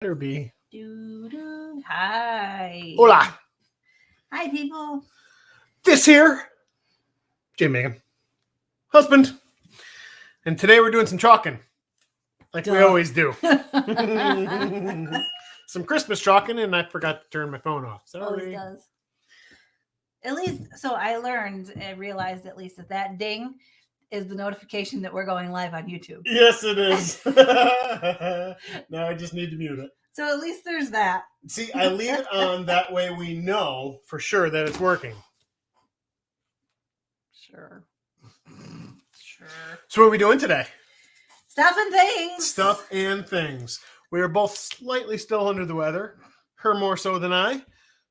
Better be. Hi. Hola. Hi, people. This here, J Megan, husband. And today we're doing some chalking. Like we always do. Some Christmas chalking, and I forgot to turn my phone off. Always does. At least, so I learned and realized at least that ding is the notification that we're going live on YouTube. Yes, it is. Now I just need to mute it. So at least there's that. See, I leave it on, that way we know for sure that it's working. Sure. So what are we doing today? Stuff and things. Stuff and things. We are both slightly still under the weather. Her more so than I.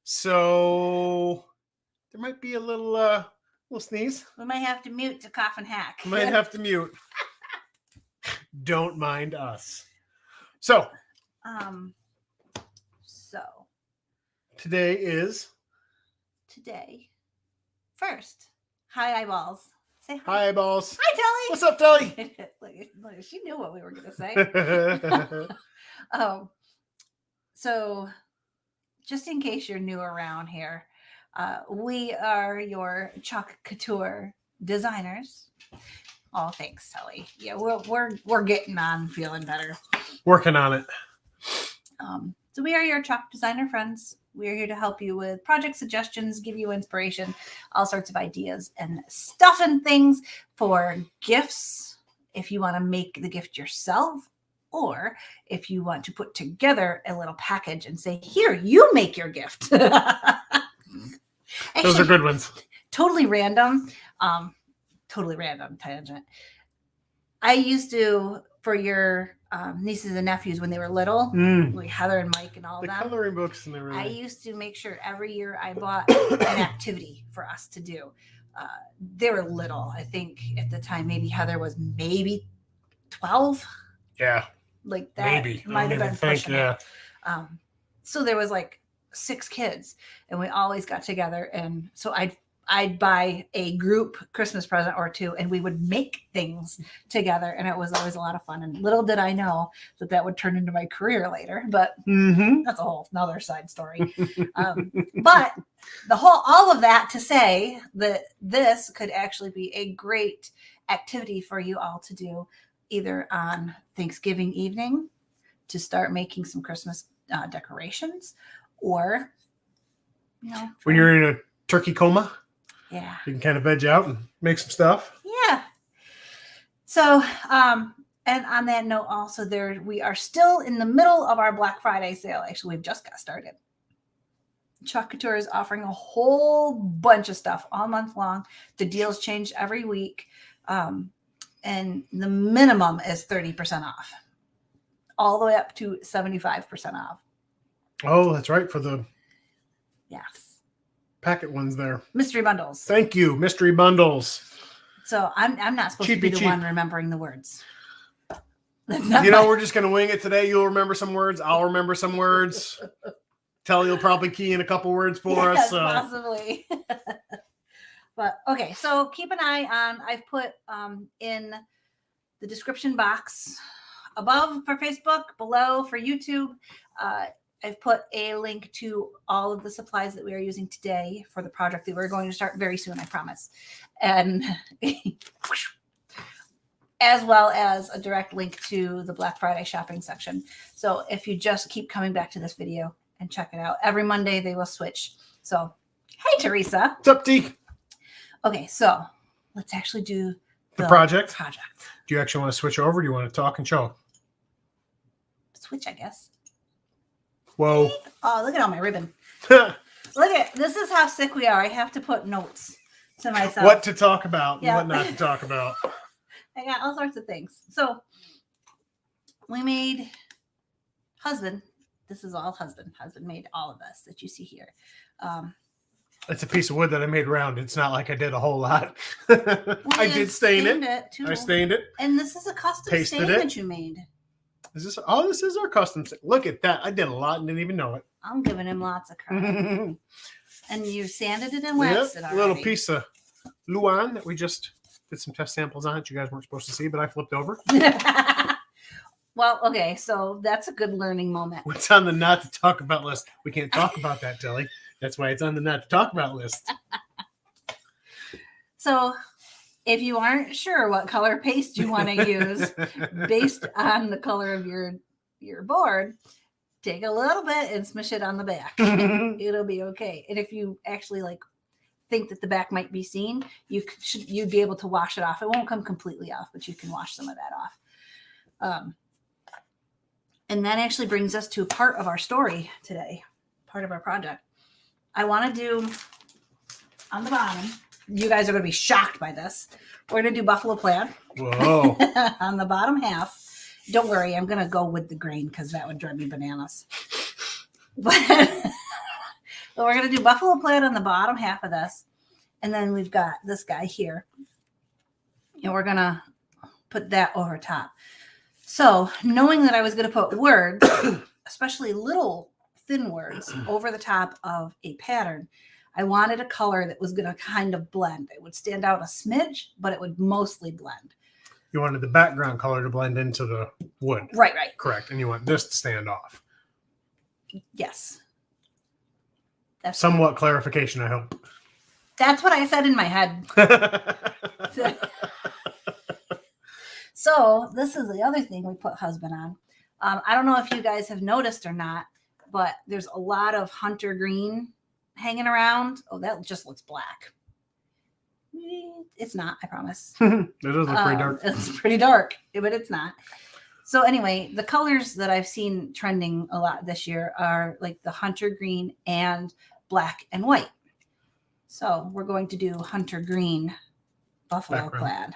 So there might be a little sneeze. We might have to mute to cough and hack. Might have to mute. Don't mind us. So today is first. Hi, eyeballs. Say hi. Hi, eyeballs. Hi, Telly. What's up, Telly? Look, she knew what we were gonna say. So just in case you're new around here, we are your Chalk Couture designers. Oh, thanks, Telly. Yeah, we're getting on, feeling better. Working on it. So we are your chalk designer friends. We are here to help you with project suggestions, give you inspiration, all sorts of ideas and stuff and things for gifts. If you want to make the gift yourself, or if you want to put together a little package and say, here, you make your gift. Actually, those are good ones. Totally random tangent. I used to, for your nieces and nephews when they were little, like Heather and Mike and all the them, coloring books and everything. I used to make sure every year I bought an activity for us to do. They were little. I think at the time, maybe Heather was maybe 12. Yeah. Like that. Maybe. Might have been pushing yeah. it. So there was like 6 kids, and we always got together. And so I'd buy a group Christmas present or two, and we would make things together. And it was always a lot of fun. And little did I know that would turn into my career later, but that's a whole another side story. But all of that to say that this could actually be a great activity for you all to do either on Thanksgiving evening to start making some Christmas decorations, or, when you're in a turkey coma. Yeah. You can kind of veg out and make some stuff. Yeah. So, and on that note, also we are still in the middle of our Black Friday sale. Actually, we've just got started. Chalk Couture is offering a whole bunch of stuff all month long. The deals change every week. And the minimum is 30% off, all the way up to 75% off. Oh, that's right. For the packet ones there. Mystery bundles. Thank you. Mystery bundles. So I'm not supposed to be the one remembering the words. We're just going to wing it today. You'll remember some words. I'll remember some words. Telly will probably key in a couple words for us. So. Possibly. But okay, so keep an eye on, I've put in the description box above for Facebook, below for YouTube. I've put a link to all of the supplies that we are using today for the project that we're going to start very soon, I promise. And as well as a direct link to the Black Friday shopping section. So if you just keep coming back to this video and check it out, every Monday they will switch. So, hey, Teresa. What's up, T? Okay, so let's actually do the project. Do you actually want to switch over? Or do you want to talk and show? Switch, I guess. Whoa. Oh, look at all my ribbon. This is how sick we are. I have to put notes to myself. What to talk about and what not to talk about. I got all sorts of things. So we made husband. This is all husband. Husband made all of this that you see here. It's a piece of wood that I made round. It's not like I did a whole lot. I did stain it. Too. I stained it. And this is a custom stain that you made. Is this? Oh, this is our custom stain. Look at that. I did a lot and didn't even know it. I'm giving him lots of credit. And you sanded it and waxed it already. A little piece of Luan that we just did some test samples on that you guys weren't supposed to see, but I flipped over. Well, okay, so that's a good learning moment. What's on the not to talk about list? We can't talk about that, Tilly. That's why it's on the not to talk about list. So if you aren't sure what color paste you want to use based on the color of your board, take a little bit and smush it on the back. It'll be okay. And if you actually like think that the back might be seen, you'd be able to wash it off. It won't come completely off, but you can wash some of that off. And that actually brings us to part of our story today, part of our project. I want to do on the bottom. You guys are going to be shocked by this. We're going to do buffalo plaid. Whoa. On the bottom half. Don't worry, I'm going to go with the grain because that would drive me bananas. But we're going to do buffalo plaid on the bottom half of this. And then we've got this guy here. And we're going to put that over top. So knowing that I was going to put words, especially little thin words, over the top of a pattern, I wanted a color that was going to kind of blend. It would stand out a smidge, but it would mostly blend. You wanted the background color to blend into the wood. Right. Correct. And you want this to stand off. Yes. That's Somewhat clarification, I hope. That's what I said in my head. So this is the other thing we put husband on. I don't know if you guys have noticed or not, but there's a lot of hunter green hanging around. Oh, that just looks black. It's not, I promise. It does look pretty dark. It's pretty dark, but it's not. So anyway, the colors that I've seen trending a lot this year are like the hunter green and black and white. So we're going to do hunter green buffalo plaid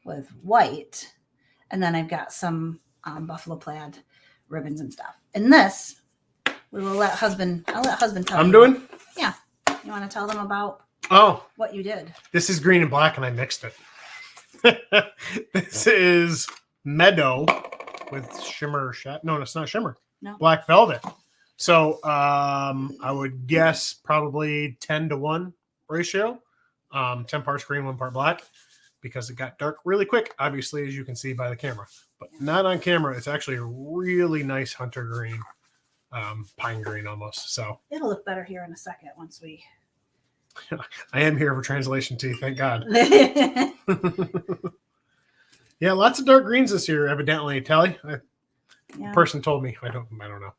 with white. And then I've got some buffalo plaid ribbons and stuff. And this, we will let husband, I'll let husband tell you. I'm doing? Yeah. You want to tell them about what you did? This is green and black and I mixed it. This is meadow with shimmer. No, it's not shimmer. No. Black velvet. So I would guess probably 10-to-1 ratio. 10 parts green, 1 part black, because it got dark really quick, obviously, as you can see by the camera. But not on camera. It's actually a really nice hunter green, pine green almost. So it'll look better here in a second once we... I am here for translation too, thank God. Yeah, lots of dark greens this year, evidently. Tally, Yeah. Person told me. I don't know.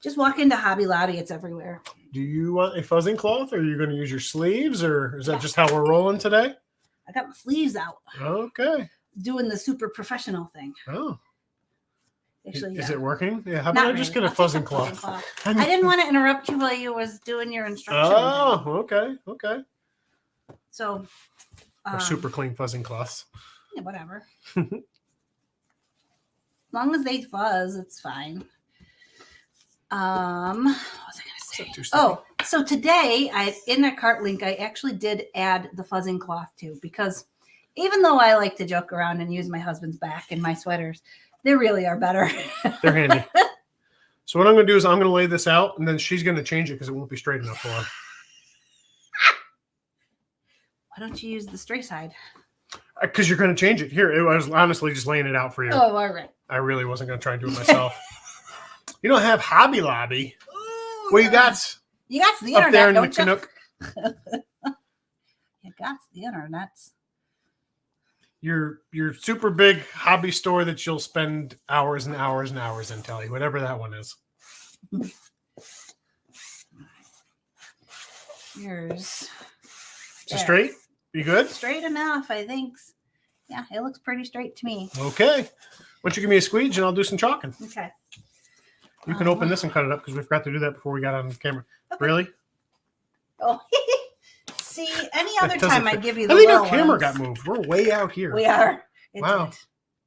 Just walk into Hobby Lobby; it's everywhere. Do you want a fuzzing cloth, or are you going to use your sleeves, or is that just how we're rolling today? I got my sleeves out. Okay. Doing the super professional thing. Oh. Actually, is it working? Yeah. How Not about I just really. get a fuzzing cloth? I didn't want to interrupt you while you was doing your instructions. Oh, okay. So. Or super clean fuzzing cloths. Yeah, whatever. As long as they fuzz, it's fine. What was I going to say? Oh, so today, in the cart link, I actually did add the fuzzing cloth too, because even though I like to joke around and use my husband's back in my sweaters, they really are better. They're handy. So what I'm going to do is I'm going to lay this out, and then she's going to change it because it won't be straight enough for her. Why don't you use the straight side? Because you're going to change it. Here, I was honestly just laying it out for you. Oh, all right. I really wasn't going to try and do it myself. You don't have Hobby Lobby. Ooh, Well, you got the internet, up there in the don't Canuck. You got the internet. Your super big hobby store that you'll spend hours and hours and hours in, Telly, whatever that one is. Yours. So straight? You good? Straight enough, I think. Yeah, it looks pretty straight to me. Okay. Why don't you give me a squeege and I'll do some chalking. Okay. You can open this and cut it up because we forgot to do that before we got on camera. Okay. Really? Oh, see, any other time I'd give you the I think our little camera ones. got moved. We're way out here. We are. Wow.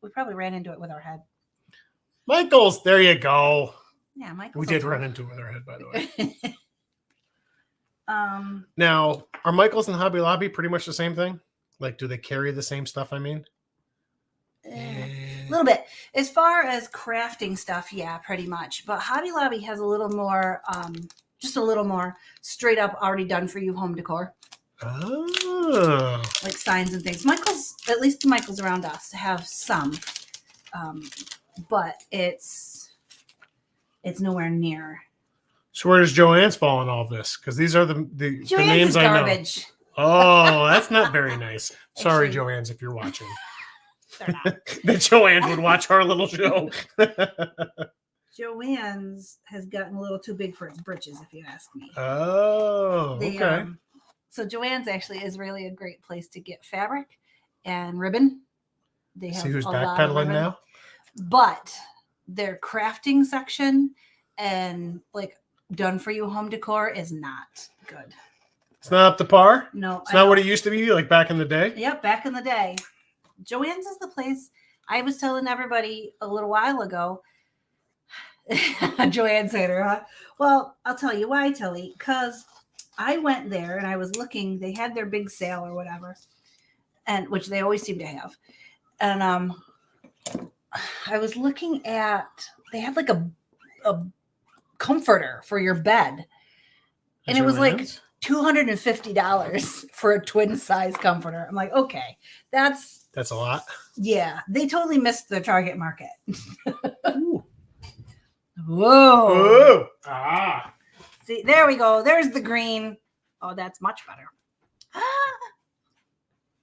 We probably ran into it with our head. Michael's, there you go. Yeah, Michael. We did run into it with our head, by the way. Um. Now, are Michael's and Hobby Lobby pretty much the same thing? Like, do they carry the same stuff, I mean? A little bit. As far as crafting stuff, yeah, pretty much. But Hobby Lobby has a little more, just a little more straight up, already done for you home decor. Oh. Like signs and things. Michael's, at least the Michael's around us, have some. but it's nowhere near. So where does Joanne's fall in all this? Because these are the Joanne's names is I know. garbage. Oh, that's not very nice. Sorry, Actually, Joanne's, if you're watching. They're not. That Joanne's would watch our little show. Joanne's has gotten a little too big for its britches, if you ask me. Oh, okay. So Joanne's actually is really a great place to get fabric and ribbon. They have See who's a lot of backpedaling ribbon. now? But their crafting section and like done for you home decor is not good. It's not up to par? No. It's not what it used to be like back in the day? Yep, back in the day. Joanne's is the place I was telling everybody a little while ago. Joanne said, huh? Well, I'll tell you why, Tilly, because I went there and I was looking, they had their big sale or whatever, and which they always seem to have. And I was looking at, they had like a comforter for your bed. And it was like $250 for a twin size comforter. I'm like, okay, that's a lot. Yeah, they totally missed their target market. Ooh. Whoa. Ooh. Ah. See, there we go. There's the green. Oh, that's much better.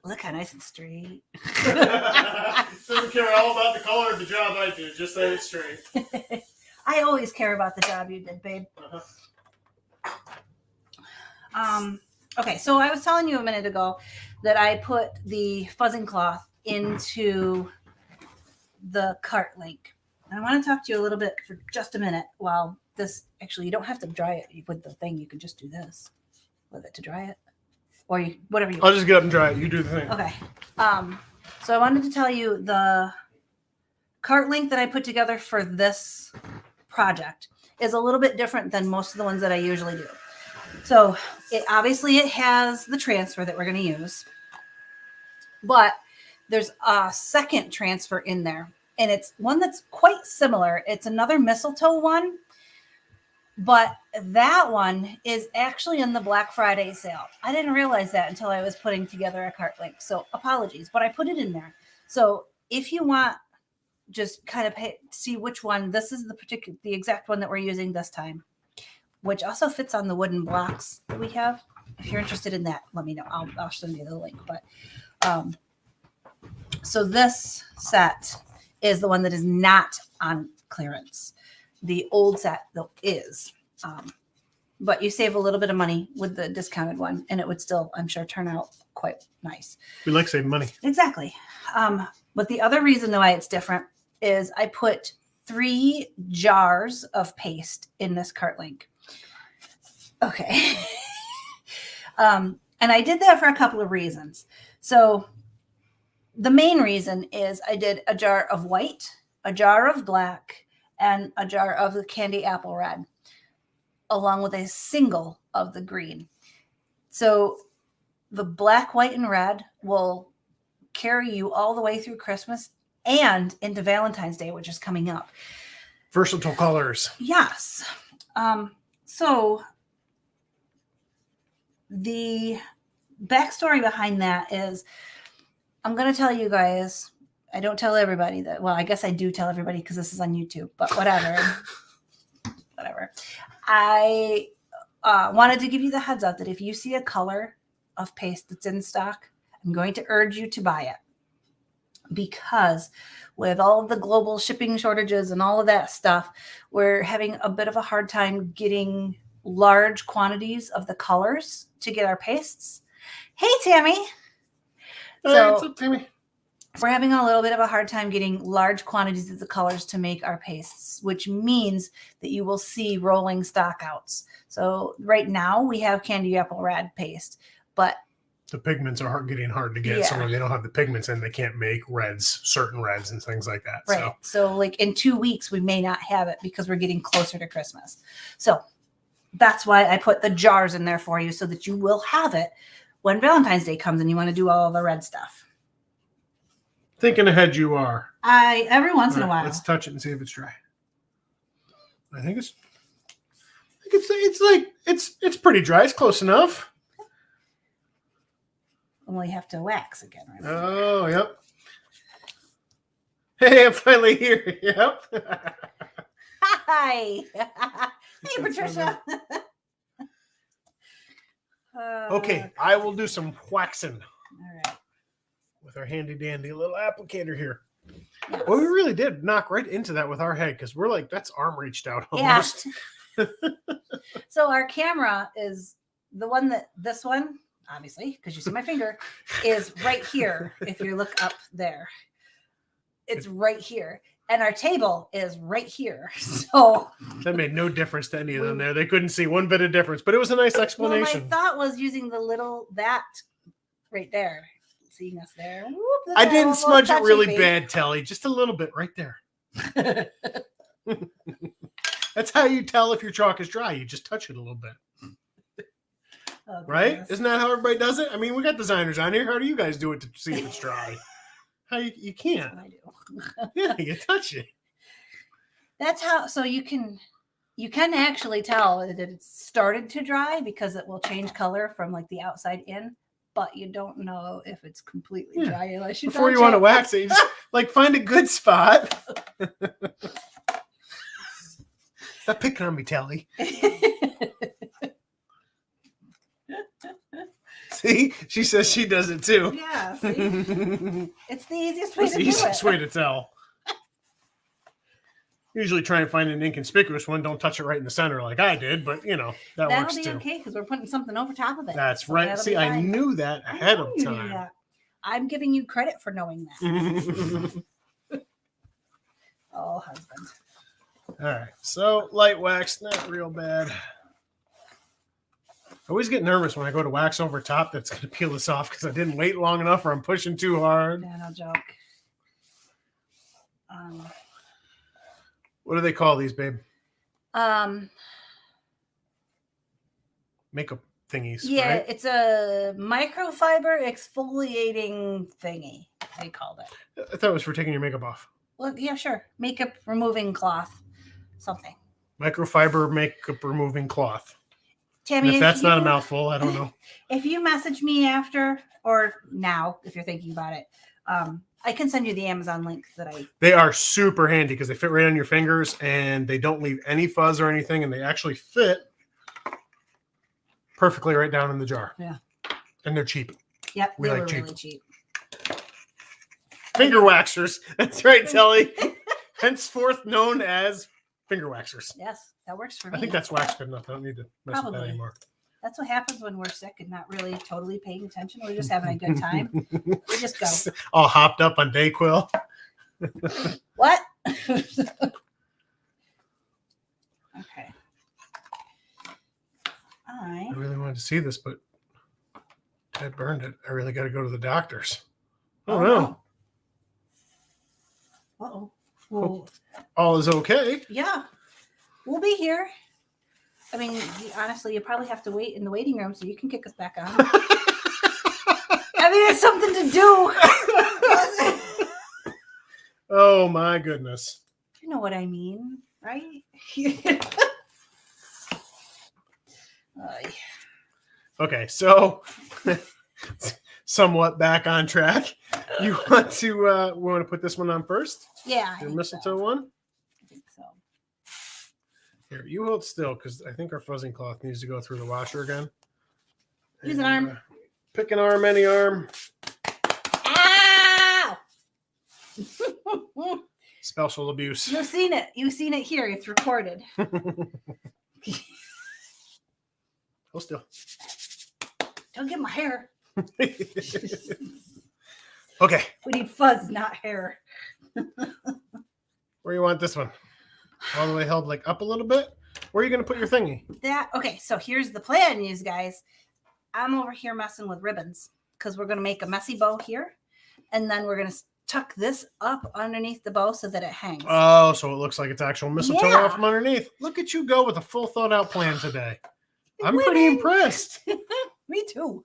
Look how nice and straight. Doesn't care all about the color of the job I do, just that it's straight. I always care about the job you did, babe. Okay, so I was telling you a minute ago that I put the fuzzing cloth into the cart link. And I want to talk to you a little bit for just a minute while this, actually, you don't have to dry it with the thing. You can just do this with it to dry it. Or you, whatever you want. I'll just get up and dry it. You do the thing. Okay. So I wanted to tell you the cart link that I put together for this project is a little bit different than most of the ones that I usually do. So it has the transfer that we're going to use, but there's a second transfer in there, and it's one that's quite similar. It's another mistletoe one, but that one is actually in the Black Friday sale. I didn't realize that until I was putting together a cart link. So apologies, but I put it in there. So if you want, just kind of see which one, this is the exact one that we're using this time, which also fits on the wooden blocks that we have. If you're interested in that, let me know. I'll send you the link. But so this set is the one that is not on clearance. The old set though is. But you save a little bit of money with the discounted one, and it would still, I'm sure, turn out quite nice. We like saving money. Exactly. But the other reason why it's different is I put 3 jars of paste in this cart link. Okay. And I did that for a couple of reasons. So the main reason is I did a jar of white, a jar of black, and a jar of the candy apple red, along with a single of the green. So the black, white, and red will carry you all the way through Christmas and into Valentine's Day, which is coming up. Versatile colors. Yes. So the backstory behind that is, I'm going to tell you guys, I don't tell everybody that, well, I guess I do tell everybody because this is on YouTube, but whatever. Whatever. I wanted to give you the heads up that if you see a color of paste that's in stock, I'm going to urge you to buy it, because with all of the global shipping shortages and all of that stuff, we're having a bit of a hard time getting large quantities of the colors to get our pastes. Hey, Tammy. What's up, Tammy? We're having a little bit of a hard time getting large quantities of the colors to make our pastes, which means that you will see rolling stockouts. So right now we have candy apple red paste, but the pigments are getting hard to get. Yeah. So when they don't have the pigments in, they can't make reds, certain reds and things like that. Right. So like in 2 weeks, we may not have it because we're getting closer to Christmas. So that's why I put the jars in there for you, so that you will have it when Valentine's Day comes and you want to do all the red stuff. Thinking ahead you are. Every once in a while. Let's touch it and see if it's dry. I think it's pretty dry. It's close enough. Only have to wax again. Right? Oh, yep. Hey, I'm finally here. Yep. Hi. Hey, Patricia. Okay, I will do some waxing All right. with our handy dandy little applicator here. Yes. Well, we really did knock right into that with our head because we're like, that's arm reached out Yeah. almost. So our camera is the one this one, obviously, because you see my finger, is right here. If you look up there, it's right here. And our table is right here. So that made no difference to any of them there. They couldn't see one bit of difference, but it was a nice explanation. Well, my thought was using that right there. Seeing us there. Whoop, I didn't smudge it really bad, Telly. Just a little bit right there. That's how you tell if your chalk is dry. You just touch it a little bit. Oh, right? Isn't that how everybody does it? I mean, we got designers on here. How do you guys do it to see if it's dry? How you can't. I do. Yeah, you touch it. That's how. So you can actually tell that it's started to dry because it will change color from like the outside in, but you don't know if it's completely dry unless you before you want to wax it. You just like find a good spot. Stop picking on me, Telly. See, she says she does it too. Yeah, see? It's the easiest way It's to the do easiest it. way to tell. Usually try and find an inconspicuous one. Don't touch it right in the center like I did, but you know, that'll works be too. Okay because we're putting something over top of it. That's so right. See, I knew that ahead of time. That. I'm giving you credit for knowing that. Oh, husband. All right. So light wax, not real bad. I always get nervous when I go to wax over top that's going to peel this off because I didn't wait long enough or I'm pushing too hard. Yeah, no joke. What do they call these, babe? Makeup thingies. Yeah, right? It's a microfiber exfoliating thingy, they called it. I thought it was for taking your makeup off. Well, yeah, sure. Makeup removing cloth, something. Microfiber makeup removing cloth. Tammy, And if that's not a mouthful, I don't know. If you message me after or now, if you're thinking about it, I can send you the Amazon link that I. They are super handy because they fit right on your fingers and they don't leave any fuzz or anything, and they actually fit perfectly right down in the jar. Yeah. And they're cheap. Yep, We they like were cheap. really cheap. Finger waxers. That's right, Telly. Henceforth known as finger waxers. Yes, that works for me. I think that's wax good enough. I don't need to mess with that Probably. anymore. That's what happens when we're sick and not really totally paying attention. We're just having a good time. We just go. All hopped up on Dayquil. What? Okay. I really wanted to see this, but Ted burned it. I really got to go to the doctor's. Oh, no. Uh-oh. Well, all is okay. yeah. We'll be here. I mean, honestly, you probably have to wait in the waiting room so you can kick us back on. I mean, it's something to do. Oh, my goodness. You know what I mean, right? Okay, so somewhat back on track. You want to put this one on first? Yeah. Your mistletoe one? I think so. Here, you hold still because I think our fuzzing cloth needs to go through the washer again. Use an arm. Pick an arm, any arm. Ow! Special abuse. You've seen it. You've seen it here. It's recorded. Hold still. Don't get my hair. Okay. We need fuzz, not hair. Where you want this one? All the way held like up a little bit? Where are you going to put your thingy? Okay, so here's the plan, you guys. I'm over here messing with ribbons because we're going to make a messy bow here. And then we're going to tuck this up underneath the bow so that it hangs. Oh, so it looks like it's actual mistletoe Yeah. off from underneath. Look at you go with a full thought out plan today. I'm Women. pretty impressed. Me too.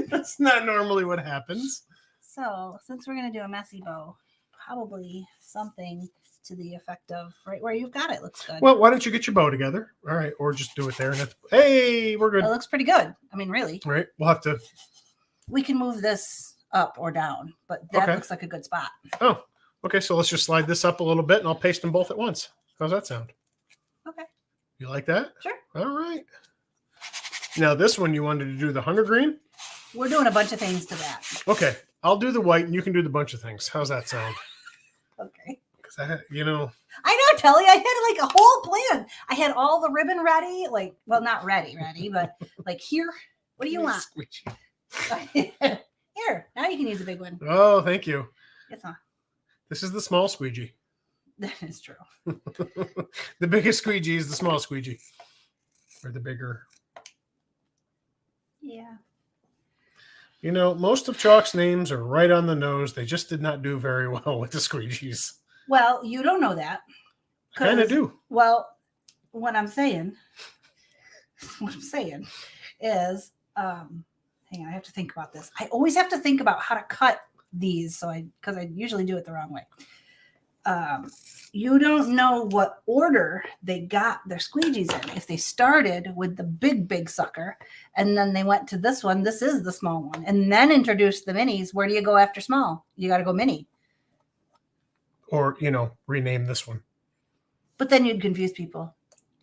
That's not normally what happens. So since we're going to do a messy bow, probably something to the effect of right where you've got it looks good. Well, why don't you get your bow together? All right. Or just do it there. And hey, we're good. It looks pretty good. I mean, really. All right. We'll have to. We can move this up or down, but that Okay. looks like a good spot. Oh, okay. So let's just slide this up a little bit and I'll paste them both at once. How's that sound? Okay. You like that? Sure. All right. Now this one you wanted to do the hunter green? We're doing a bunch of things to that. Okay. I'll do the white and you can do the bunch of things. How's that sound? Okay. Because I know, Telly, I had like a whole plan. I had all the ribbon ready, like, well, not ready, but like here. What do you want? Here, now you can use a big one. Oh, thank you. It's not. This is the small squeegee. That is true. The biggest squeegee is the small squeegee. Or the bigger. Yeah. You know, most of Chalk's names are right on the nose. They just did not do very well with the squeegees. Well, you don't know that. I kind of do. Well, what I'm saying is, hang on, I have to think about this. I always have to think about how to cut these, because I usually do it the wrong way. You don't know what order they got their squeegees in. If they started with the big sucker, and then they went to this one, this is the small one, and then introduced the minis, where do you go after small? You got to go mini. Or, rename this one. But then you'd confuse people.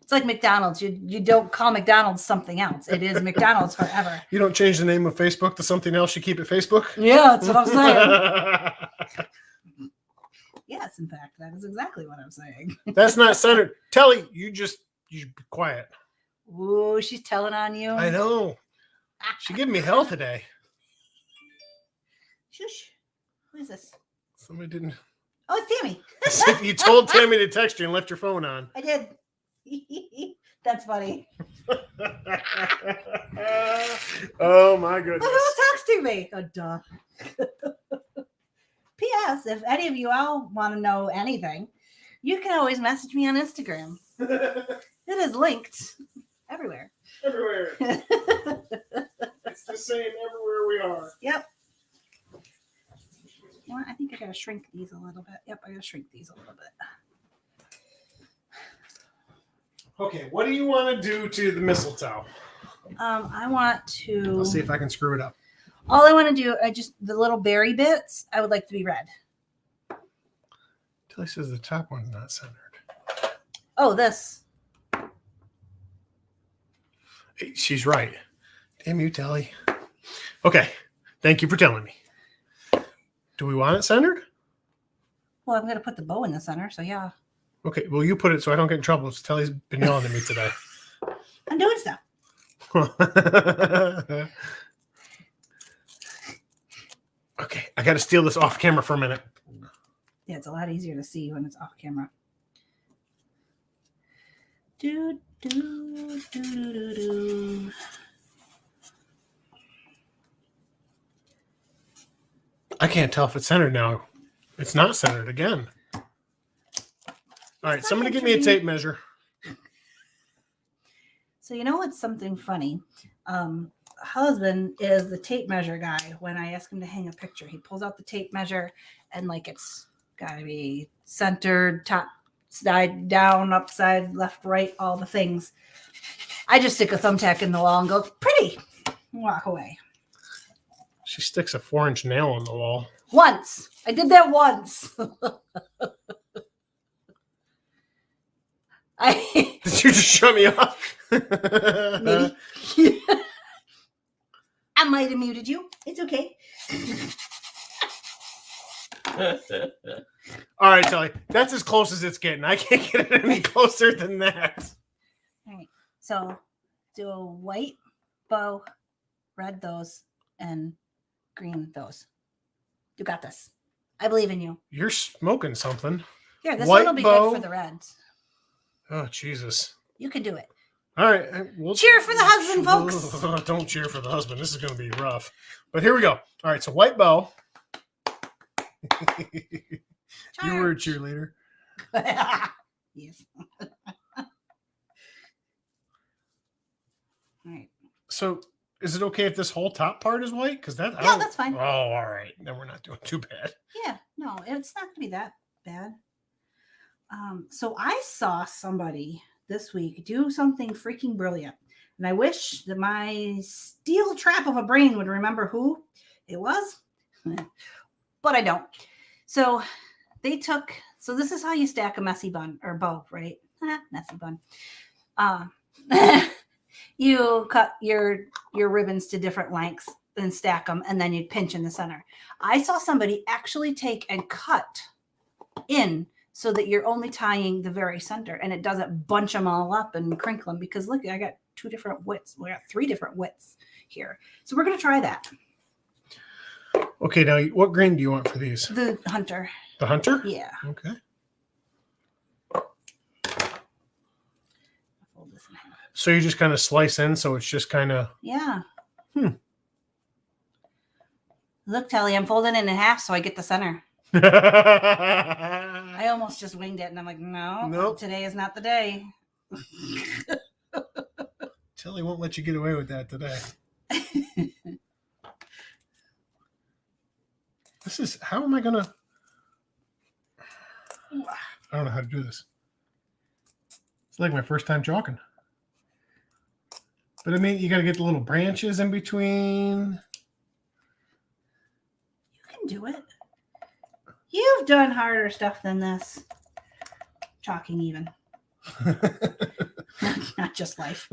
It's like McDonald's. You don't call McDonald's something else. It is McDonald's forever. You don't change the name of Facebook to something else. You keep it Facebook? Yeah, that's what I'm saying. Yes, in fact, that is exactly what I'm saying. That's not centered. Telly, you be quiet. Ooh, she's telling on you. I know. She giving me hell today. Shush. Who is this? Somebody didn't. Oh, it's Tammy. You told Tammy to text you and left your phone on. I did. That's funny. Oh my goodness. Who talks to me? Oh, duh. P.S. If any of you all want to know anything, you can always message me on Instagram. It is linked everywhere. Everywhere. It's the same everywhere we are. Yep. You know what? I think I gotta shrink these a little bit. Yep, I gotta shrink these a little bit. Okay, what do you want to do to the mistletoe? I want to. I'll see if I can screw it up. All I want to do, the little berry bits, I would like to be red. Tilly says the top one's not centered. Oh, this. Hey, she's right. Damn you, Tilly. Okay, thank you for telling me. Do we want it centered? Well, I'm going to put the bow in the center, so yeah. Okay, well, you put it so I don't get in trouble. Tilly's been yelling at me today. I'm doing stuff. Okay, I got to steal this off camera for a minute. Yeah, it's a lot easier to see when it's off camera. Do, do, do, do, do, do. I can't tell if it's centered now. It's not centered again. All right, somebody give me a tape measure. So you know what's something funny? Husband is the tape measure guy. When I ask him to hang a picture, he pulls out the tape measure and it's got to be centered, top, side, down, upside, left, right, all the things. I just stick a thumbtack in the wall and go, pretty, and walk away. She sticks a 4-inch nail on the wall. Once. I did that once. Did you just shut me off? Maybe. I might have muted you. It's okay. All right, Telly. That's as close as it's getting. I can't get it any closer than that. All right. So do a white bow, red those, and green those. You got this. I believe in you. You're smoking something. Here, this White one will be bow. good for the reds. Oh, Jesus. You can do it. All right. Cheer for the husband, folks. Don't cheer for the husband. This is going to be rough. But here we go. All right. So white bow. You were a cheerleader. Yes. All right. So is it okay if this whole top part is white? Because that. Yeah, that's fine. Oh, all right. Then we're not doing too bad. Yeah. No, it's not going to be that bad. So I saw somebody this week do something freaking brilliant. And I wish that my steel trap of a brain would remember who it was. but I don't. So this is how you stack a messy bun or bow, right? Messy bun. You cut your ribbons to different lengths and stack them, and then you'd pinch in the center. I saw somebody actually take and cut in so that you're only tying the very center, and it doesn't bunch them all up and crinkle them, because look, I got 2 different widths. We got 3 different widths here. So we're going to try that. Okay, now what grain do you want for these? The hunter. The hunter? Yeah. Okay. Fold this in half. So you just kind of slice in, so it's just kind of... Yeah. Look, Telly, I'm folding it in half so I get the center. I almost just winged it, and I'm like, nope. Today is not the day. Telly won't let you get away with that today. This is, how am I going to... I don't know how to do this. It's like my first time chalking. But I mean, you got to get the little branches in between. You can do it. You've done harder stuff than this. Chalking even. Not just life.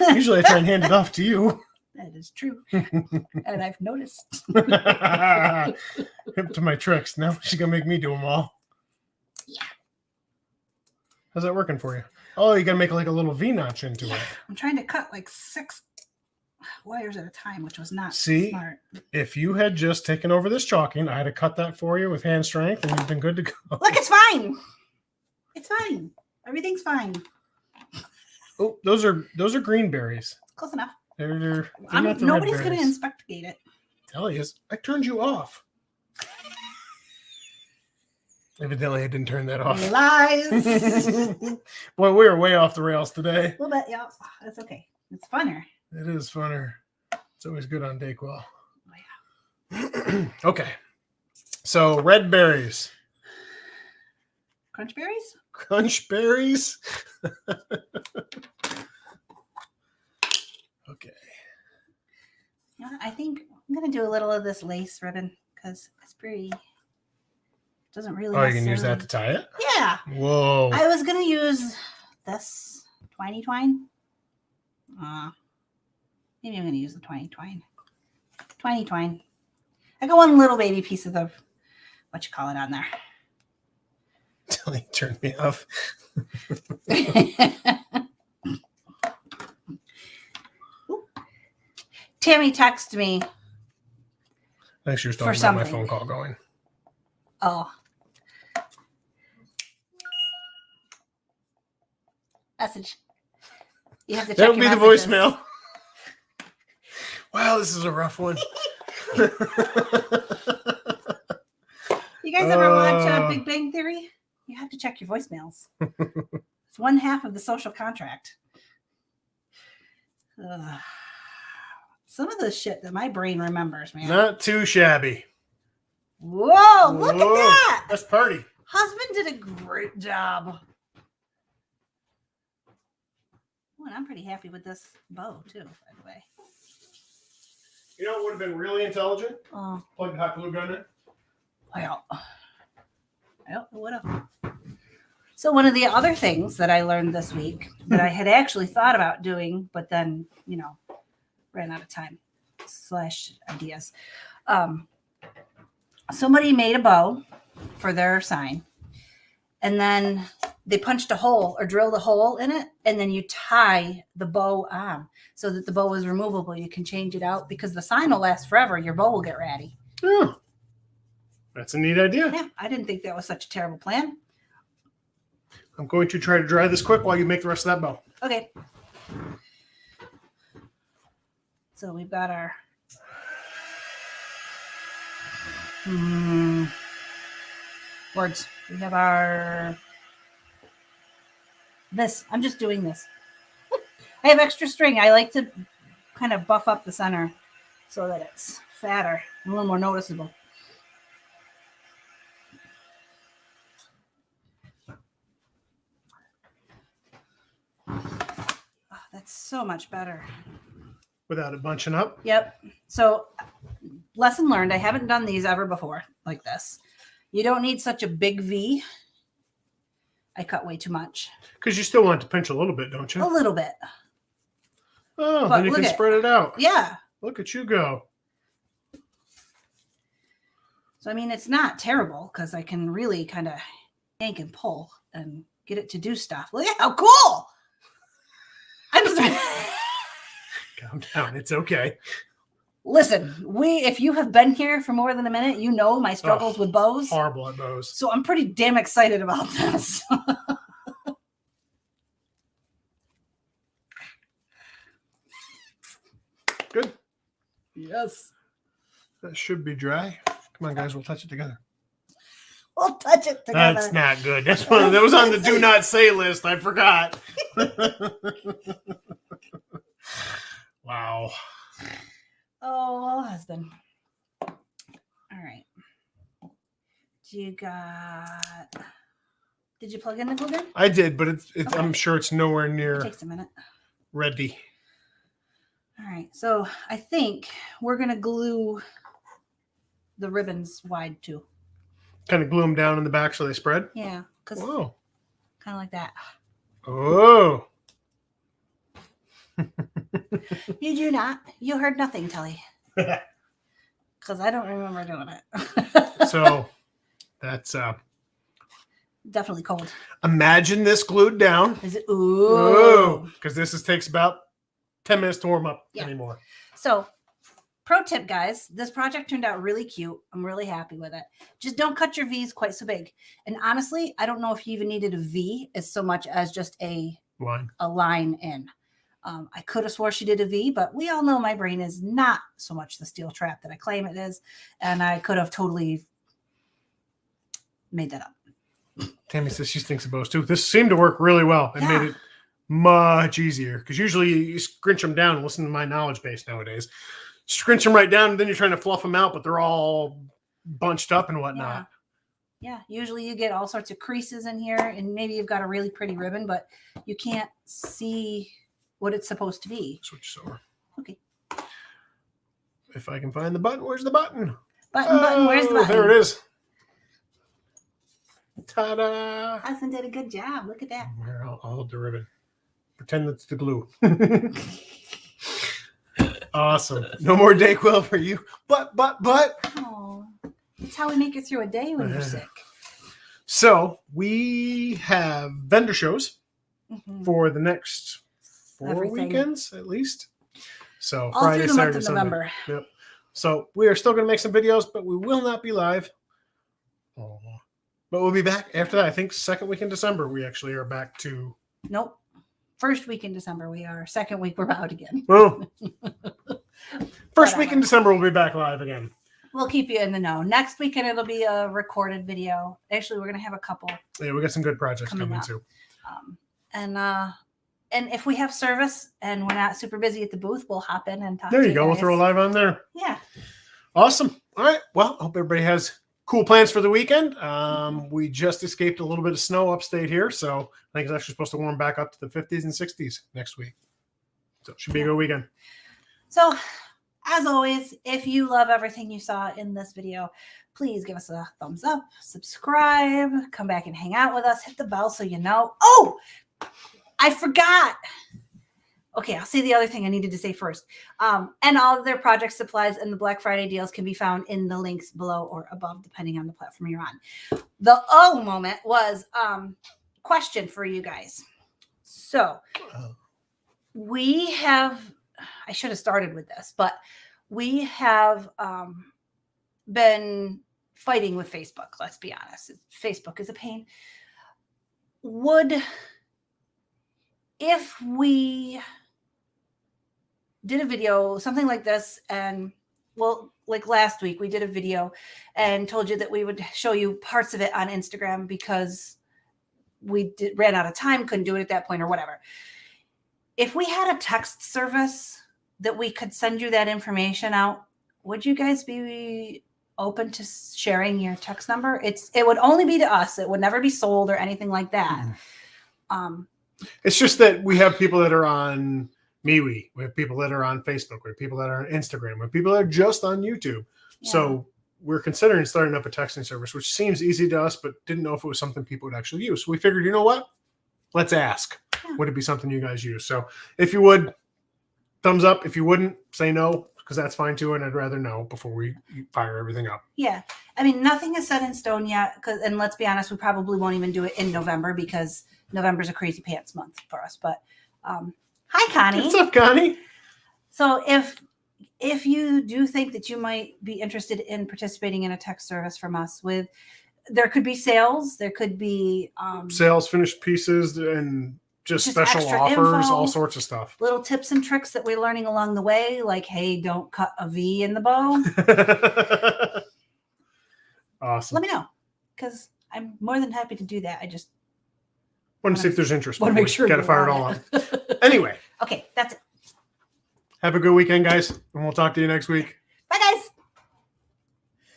Usually I try and hand it off to you. That is true. And I've noticed. Hip to my tricks. Now she's going to make me do them all. Yeah. How's that working for you? Oh, you got to make like a little V-notch into it. I'm trying to cut like 6 wires at a time, which was not smart. If you had just taken over this chalking, I had to cut that for you with hand strength, and you've been good to go. Look, it's fine. It's fine. Everything's fine. Oh, those are green berries. Close enough. They're not the nobody's red going to berries. inspectigate it. Tell you, I turned you off. Evidently, I didn't turn that off. Lies. Boy, we are way off the rails today. A little bit, yeah. That's okay. It's funner. It is funner. It's always good on Dayquil. Oh, yeah. Okay. So, red berries. Crunch berries? Crunch berries. Okay. You know, I think I'm going to do a little of this lace ribbon because it's pretty... Doesn't really. Oh, you can use that to tie it? Yeah. Whoa. I was gonna use this twine. Maybe I'm gonna use the twine. Twine. I got one little baby piece of the what you call it on there. Until he turned me off. Tammy texted me. I think she was talking about my phone call going. Oh. Message. You have to check That would be messages. the voicemail. Wow, this is a rough one. You guys ever watch Big Bang Theory? You have to check your voicemails. It's 1/2 of the social contract. Some of the shit that my brain remembers, man. Not too shabby. Whoa, look at that. That's party. Husband did a great job. Oh, and I'm pretty happy with this bow, too, by the way. You know what would have been really intelligent? Oh. Plug the hot glue gun in. Well, I don't know what else. So one of the other things that I learned this week that I had actually thought about doing, but then, ran out of time / ideas. Somebody made a bow for their sign, and then they punched a hole or drilled a hole in it, and then you tie the bow on so that the bow is removable. You can change it out because the sign will last forever. Your bow will get ratty. Oh, that's a neat idea. Yeah, I didn't think that was such a terrible plan. I'm going to try to dry this quick while you make the rest of that bow. Okay. So we've got our words. We have our this. I'm just doing this. I have extra string. I like to kind of buff up the center so that it's fatter, a little more noticeable. Oh, that's so much better. Without it bunching up? Yep. So lesson learned. I haven't done these ever before like this. You don't need such a big V. I cut way too much. Because you still want it to pinch a little bit, don't you? A little bit. Oh, But then you look can at- spread it out. Yeah. Look at you go. So, I mean, it's not terrible because I can really kind of yank and pull and get it to do stuff. Look at how cool. I'm just... Calm down. It's okay. Listen, if you have been here for more than a minute, you know my struggles with bows. Horrible at bows. So I'm pretty damn excited about this. Good. Yes. That should be dry. Come on, guys. We'll touch it together. We'll touch it together. That's not good. That's one that was on the do not say list. I forgot. Wow. Oh, husband. All right. Did you plug in the glue gun? I did, but it's Okay. I'm sure it's nowhere It near takes a minute. ready. All right. So I think we're going to glue the ribbons wide too. Kind of glue them down in the back so they spread. Yeah. Because Whoa. kind of like that. Oh. You do not. You heard nothing, Telly. Because I don't remember doing it. So that's Definitely cold. imagine this glued down. Is it? Ooh. Because takes about 10 minutes to warm up Yeah. anymore. So, pro tip, guys, this project turned out really cute. I'm really happy with it. Just don't cut your V's quite so big. And honestly, I don't know if you even needed a V as so much as just a line in. I could have swore she did a V, but we all know my brain is not so much the steel trap that I claim it is. And I could have totally made that up. Tammy says she thinks of bows too. This seemed to work really well. It Yeah. made it much easier because usually you scrunch them down. Listen to my knowledge base nowadays. Scrunch them right down, and then you're trying to fluff them out, but they're all bunched up and whatnot. Yeah. Usually you get all sorts of creases in here, and maybe you've got a really pretty ribbon, but you can't see what it's supposed to be. Switch over. Okay. If I can find the button, where's the button? Button, where's the button? There it is. Ta-da! Husband did a good job. Look at that. Here, I'll hold the ribbon. Pretend that's the glue. Awesome. No more Dayquil for you. But. Oh, that's how we make it through a day when you're sick. So we have vendor shows Mhm. for the next 4 Everything. weekends at least. So All Friday, through the month Saturday, of Sunday. November. Yep. So we are still going to make some videos, but we will not be live. Oh. But we'll be back after that. I think second week in December, we actually are back to. Nope. First week in December we are. Second week we're out again. Well, first week Whatever. in December, we'll be back live again. We'll keep you in the know. Next weekend it'll be a recorded video. Actually, we're gonna have a couple. Yeah, we got some good projects Coming coming up. too. And if we have service and we're not super busy at the booth, we'll hop in and talk. There to you go. We'll guys. throw a live on there. Yeah. Awesome. All right. Well, I hope everybody has cool plans for the weekend. We just escaped a little bit of snow upstate here, so I think it's actually supposed to warm back up to the 50s and 60s next week. So it should be a good weekend. So, as always, if you love everything you saw in this video, please give us a thumbs up, subscribe, come back and hang out with us, hit the bell so you know. Oh, I forgot. Okay, I'll say the other thing I needed to say first. And all of their project supplies and the Black Friday deals can be found in the links below or above, depending on the platform you're on. The moment was question for you guys. So we have, I should have started with this, but we have been fighting with Facebook. Let's be honest. Facebook is a pain. If we did a video, something like this, and well, like last week, we did a video and told you that we would show you parts of it on Instagram because we ran out of time, couldn't do it at that point or whatever. If we had a text service that we could send you that information out, would you guys be open to sharing your text number? It would only be to us. It would never be sold or anything like that. It's just that we have people that are on MeWe. We have people that are on Facebook. We have people that are on Instagram. We have people that are just on YouTube. So we're considering starting up a texting service, which seems easy to us, but didn't know if it was something people would actually use. So we figured, you know what? Let's ask. Yeah. Would it be something you guys use? So if you would, thumbs up. If you wouldn't, say no, because that's fine too. And I'd rather know before we fire everything up. Yeah. I mean, nothing is set in stone yet. And let's be honest, we probably won't even do it in November because November's a crazy pants month for us. But hi, Connie. What's up, Connie? So if you do think that you might be interested in participating in a text service from us, there could be sales, there could be sales, finished pieces, and just special offers, all sorts of stuff. Little tips and tricks that we're learning along the way, like, hey, don't cut a V in the bow. Awesome. Let me know, because I'm more than happy to do that. I just want to see if there's interest. Want to make sure. Got to fire it all up. Anyway. Okay, that's it. Have a good weekend, guys, and we'll talk to you next week.